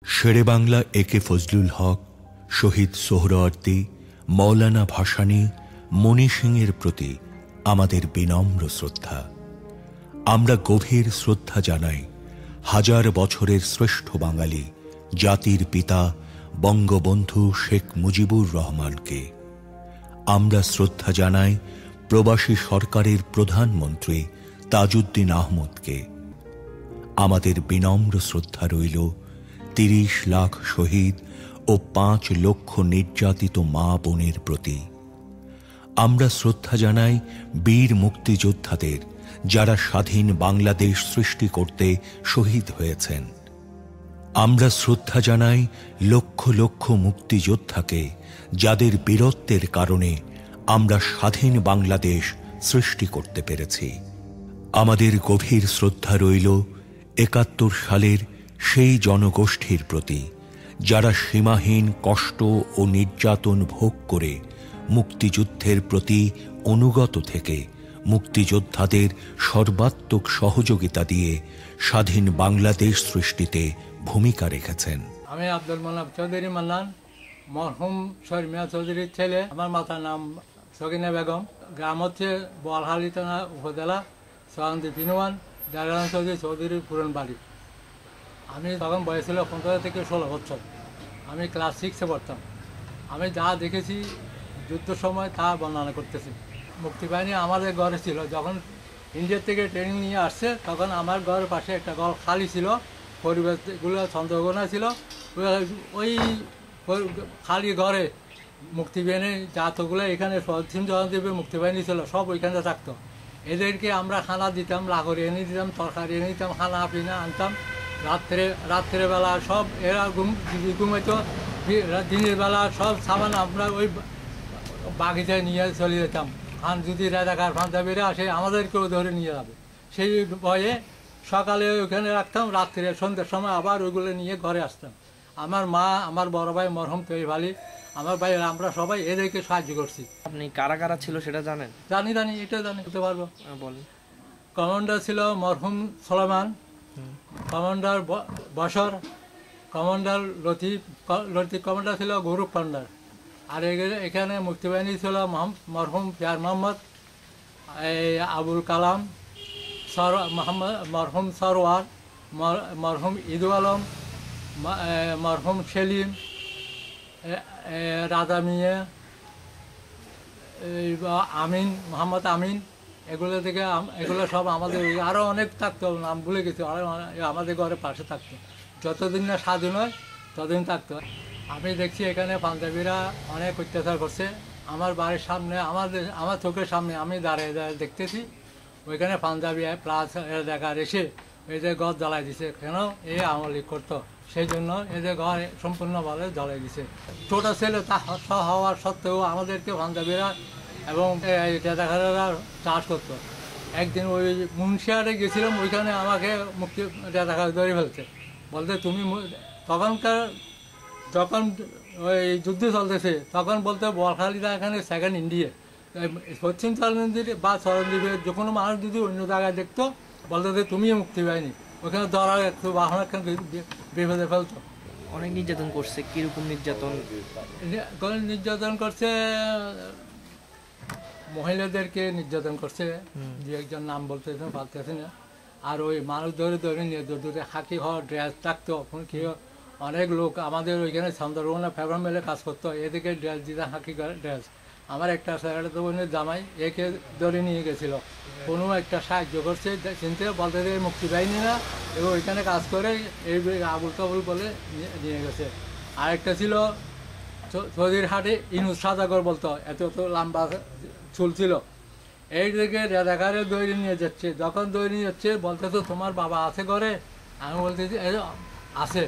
शेरे बांगला एके फजलुल हक शहीद सोहरावर्दी मौलाना भासानी मणि सिंहेर प्रति आमादेर विनम्र श्रद्धा। आमरा गभीर श्रद्धा जानाई हजार बछरेर श्रेष्ठ बांगाली जातिर पिता बंगबंधु शेख मुजिबुर रहमानके। आमरा श्रद्धा जानाई प्रवासी सरकारेर प्रधानमंत्री ताजुद्दीन आहमदके। आमादेर विनम्र श्रद्धा रइल 30 लाख शहीद और 5 लक्ष निर्यातित मा बोनेर प्रति। आमरा श्रद्धा जानाई वीर मुक्तियोद्धादेर जारा स्वाधीन बांग्लादेश सृष्टि करते शहीद हয়েছেন। आमरा श्रद्धा जानाई लक्ष लक्ष मुक्तियोद्धाके जादेर वीरत्वेर कारणे आमरा स्वाधीन बांग्लादेश सृष्टि करते पेरेছি। आमादेर गभीर श्रद्धा रइल 71 सालेर সেই জনগোষ্ঠীর প্রতি যারা সীমাহীন কষ্ট ও নির্যাতন ভোগ করে মুক্তিযুদ্ধের প্রতি অনুগত থেকে মুক্তিযোদ্ধাদের সর্বাত্মক সহযোগিতা দিয়ে স্বাধীন বাংলাদেশ সৃষ্টিতে ভূমিকা রেখেছেন। আমি আব্দুল মান্নান চৌধুরী মান্নান, মরহুম শর্মিয়া চৌধুরীর ছেলে। আমার মাতার নাম সগিনা বেগম। গ্রাম হচ্ছে বোয়ালখালী থানা উপজেলা সরান্দি বিনওয়ান জালাল চৌধুরী চৌধুরীর পুরন বাড়ি। আমি তখন বয়স ছিল 15 থেকে 16 বছর। আমি ক্লাস 6-এ পড়তাম। আমি যা দেখেছি যুদ্ধের সময় তা বর্ণনা করতেছি। মুক্তিবাহিনী আমাদের ঘরে ছিল। যখন ইন্ডিয়া থেকে ট্রেনিং নিয়ে আসছে তখন আমার ঘরের পাশে একটা ঘর খালি ছিল, পরিবেশগুলো চন্দ্রকোনা ছিল। ওই খালি ঘরে মুক্তিবাহিনী জাতগুলো এখানে পশ্চিম জনদ্বীপে মুক্তিবাহিনী ছিল, সব ওইখানে থাকতো। এদেরকে আমরা খানা দিতাম, লাকড়ি এনে দিতাম, তরকারি এনে দিতাম, খানা পিনা আনতাম। রাত্রেবেলা সব এরা ঘুমাইতো, দিনের বেলা সব সামান আমরা ওই বাগিচায় নিয়ে চলে যেতাম। আর যদি রাজাকার পাঞ্জাবিরা আসে আমাদেরকেও ধরে নিয়ে যাবে, সেই ভয়ে সকালে ওইখানে রাখতাম, রাত্রে সন্ধ্যের সময় আবার ওইগুলো নিয়ে ঘরে আসতাম। আমার মা, আমার বড় ভাই মরহুম তৈব আলী, আমার ভাই, আমরা সবাই এদেরকে সাহায্য করছি। আপনি কারা কারা ছিল সেটা জানেন? জানি, এটা জানি, বলতে পারবো। বলেন। কমান্ডার ছিল মরহুম সোলেমান, কমান্ডার বশর, কমান্ডার লতিফ কমান্ডার ছিল গৌরব পান্ডার। আর এখানে মুক্তিবাহিনী ছিল মরহুম পিয়ার মোহাম্মদ, আবুল কালাম, মরহুম সরওয়ার, মরহুম ঈদু আলম, মরহুম সেলিম, রাজা মিয়া, আমিন, মোহাম্মদ আমিন। এগুলো থেকে এগুলো সব আমাদের আরও অনেক থাকতো, নাম ভুলে গেছি। আরও আমাদের ঘরে পাশে থাকতো, যতদিন না স্বাধীন হয় ততদিন থাকতো। আমি দেখছি এখানে পাঞ্জাবিরা অনেক অত্যাচার করছে। আমার বাড়ির সামনে, আমার চোখের সামনে আমি দাঁড়িয়ে দেখতেছি ওইখানে পাঞ্জাবি প্লাস দেখার এসে এদের ঘর জ্বালাই দিছে। কেন? এ আওয়ামী লীগ করতো, সেই জন্য এদের ঘর সম্পূর্ণভাবে জ্বালাই দিছে। ছোট ছেলে তা হওয়ার সত্ত্বেও আমাদেরকে পাঞ্জাবিরা এবং রাজাকারেরা চাষ করতো। একদিন ওই মুন্সিয়ারে গেছিলাম, ওইখানে আমাকে মুক্তি রাজাকার ধরে ফেলছে, বলতে তুমি যখন ওই যুদ্ধ চলতেছে তখন বলতে বোয়ালখালীরা এখানে সেকেন্ড ইন্ডিয়া, পশ্চিম চরণদ্বীপ বা চরণদ্বীপে যে কোনো মানুষ যদি অন্য জায়গায় দেখতো বলতে যে তুমি মুক্তি পাইনি, ওখানে ধরার একটু বাহন একখান বিপদে ফেলতো। অনেক নির্যাতন করছে। কিরকম নির্যাতন? নির্যাতন করছে, মহিলাদেরকে নির্যাতন করছে, দু একজন নাম বলতে পারতেছি না। আর ওই মানুষ ধরে নিয়ে দূরে হাকি হওয়ার ড্রেস থাকতো। কি অনেক লোক আমাদের ওইখানে চন্দ্রকোনা ফেব্রুয়ারি মেলে কাজ করতো, এদিকে ড্রেস দিতে হাকি করে ড্রেস। আমার একটা স্যারের তো বোনের জামাই একে ধরে নিয়ে গেছিলো, কোনো একটা সাহায্য করছে চিনতে, বলতে যে মুক্তি পাইনি না, এবং ওইখানে কাজ করে এই আবুল কাবুল বলে নিয়ে গেছে। আরেকটা ছিল চৌধুরীর হাটে ইনুস সাজাগর বলতো, এত লম্বা চুল ছিল। এই দিকে রাজাকারে দৌড়ে নিয়ে যাচ্ছে। যখন দৌড়ে নিয়ে যাচ্ছে বলতেছে তোমার বাবা আছে ঘরে? আমি বলতেছি আছে।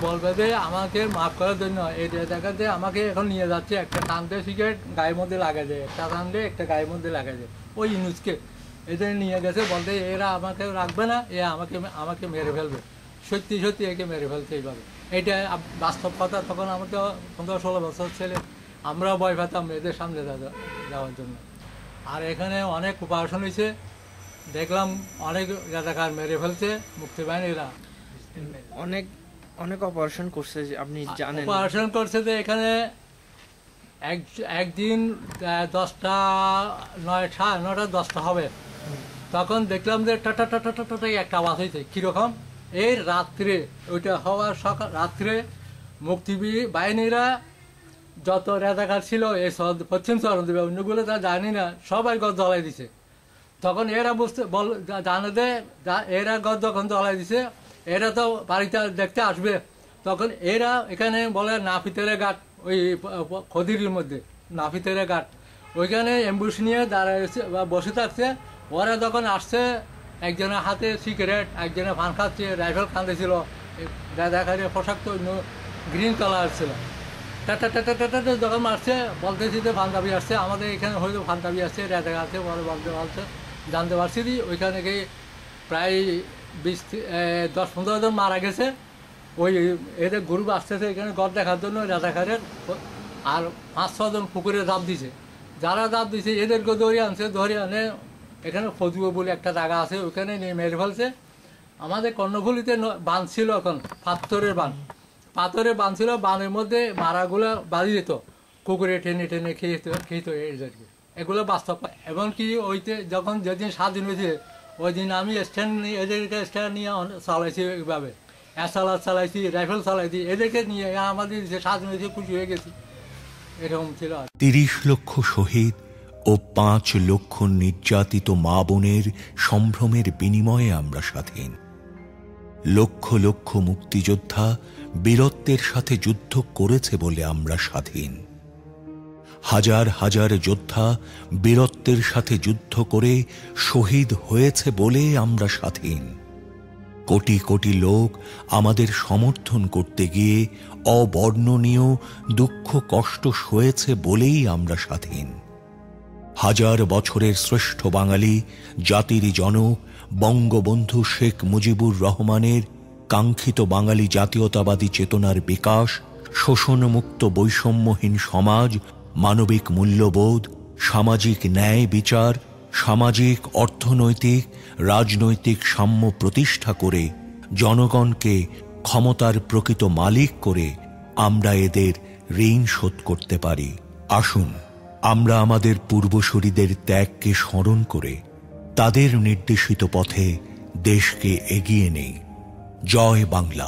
বলবে যে আমাকে মাফ করার জন্য এই রাজাকারে আমাকে এখন নিয়ে যাচ্ছে, একটা টানতে সিগারেট গায়ের মধ্যে লাগাই দেয়, একটা টানতে একটা গায়ের মধ্যে লাগাই দেয়। ওই ইনুসকে এদের নিয়ে গেছে, বলতে এরা আমাকে রাখবে না, এ আমাকে মেরে ফেলবে। সত্যি একে মেরে ফেলছে এইভাবে। এইটা বাস্তব কথা। তখন আমার তো 15-16 বছর ছেলে, আমরা ভয় পেতাম এদের সামনে যাওয়ার জন্য। আর এখানে অনেক অপারেশন হয়েছে, দেখলাম অনেক রাজাকার মেরে ফেলছে মুক্তিবাহিনীরা। অনেক অনেক অপারেশন করছে যে আপনি জানেন। অপারেশন করছে যে এখানে একদিন 10টা 9:30 10টা হবে, তখন দেখলাম যে টাটা টাটা টাটা একটা আওয়াজ হয়েছে। কীরকম? এই রাত্রে, ওইটা হওয়ার সকাল রাত্রে মুক্তি বাহিনীরা যত রাজাকার ছিল এই পশ্চিম চরণদ্বীপে, অন্যগুলো তা জানি না, সবাই গদ জ্বলাই দিছে। তখন এরা জানে যে এরা গদ যখন জ্বলাই দিছে, এরা তো বাড়িতে দেখতে আসবে। তখন এরা এখানে বলে নাফিতেরে ঘাট, ওই খদিরির মধ্যে নাফিতেরে ঘাট, ওইখানে অ্যাম্বুশ নিয়ে দাঁড়াইছে বা বসে থাকছে। ওরা যখন আসছে, একজনের হাতে সিগারেট, একজনের পান খাচ্ছে, রাইফেল কাঁদেছিল, রাজাকারে পোশাক তো গ্রিন কালার ছিল। টাটা টাটা টাটা যখন মারছে, বলতেছি যে পাঞ্জাবি আসছে, আমাদের এখানে হয়তো পাঞ্জাবি আসছে, রাজাকার আছে, পরে বলতে বলছে জানতে পারছি যে ওইখানে গিয়ে প্রায় 10-15 জন মারা গেছে। ওই এদের গ্রুপ আসতেছে এখানে গদ দেখার জন্য রাজাকারের, আর 5-6 জন পুকুরে জাপ দিছে। যারা জাপ দিছে এদেরকে ধরে আনছে, ধরে আনে এখানে ফজুয়া বলে একটা জায়গা আছে, ওখানে নিয়ে মেরে ফেলছে। আমাদের কর্ণফুলিতে বাঁধ ছিল, এখন পাথরের বাঁধ ছিল, বাঁধের মধ্যে মারাগুলো বাঁধি যেত, কুকুরে টেনে টেনে খেত এদেরকে। এগুলো বাস্তব। এমনকি ওইতে যখন যেদিন স্বাধীন হয়েছে, ওই দিন আমি এদেরকে স্ট্যান্ড নিয়ে চালাইছি, এইভাবে এসআলআর চালাইছি, রাইফেল চালাইছি, এদেরকে নিয়ে আমাদের যে স্বাধীন হয়েছে খুশি হয়ে গেছি, এরকম ছিল। 30 লক্ষ শহীদ ও 5 লক্ষ নির্যাতিত মা বোনের সম্ভ্রমের বিনিময়ে আমরা স্বাধীন। লক্ষ লক্ষ মুক্তিযোদ্ধা বীরত্বের সাথে যুদ্ধ করেছে বলে আমরা স্বাধীন। হাজার হাজার যোদ্ধা বীরত্বের সাথে যুদ্ধ করে শহীদ হয়েছে বলে আমরা স্বাধীন। কোটি কোটি লোক আমাদের সমর্থন করতে গিয়ে অবর্ণনীয় দুঃখ কষ্ট সয়েছে বলেই আমরা স্বাধীন। হাজার বছরের শ্রেষ্ঠ বাঙালি জাতির জনক বঙ্গবন্ধু শেখ মুজিবুর রহমানের কাঙ্ক্ষিত বাঙালি জাতীয়তাবাদী চেতনার বিকাশ, শোষণমুক্ত বৈষম্যহীন সমাজ, মানবিক মূল্যবোধ, সামাজিক ন্যায় বিচার, সামাজিক অর্থনৈতিক রাজনৈতিক সাম্য প্রতিষ্ঠা করে জনগণকে ক্ষমতার প্রকৃত মালিক করে আমরা এদের ঋণ শোধ করতে পারি। আসুন আমরা আমাদের পূর্বসূরীদের ত্যাগকে স্মরণ করে তাদের নির্দেশিত পথে দেশকে এগিয়ে নেই। জয় বাংলা।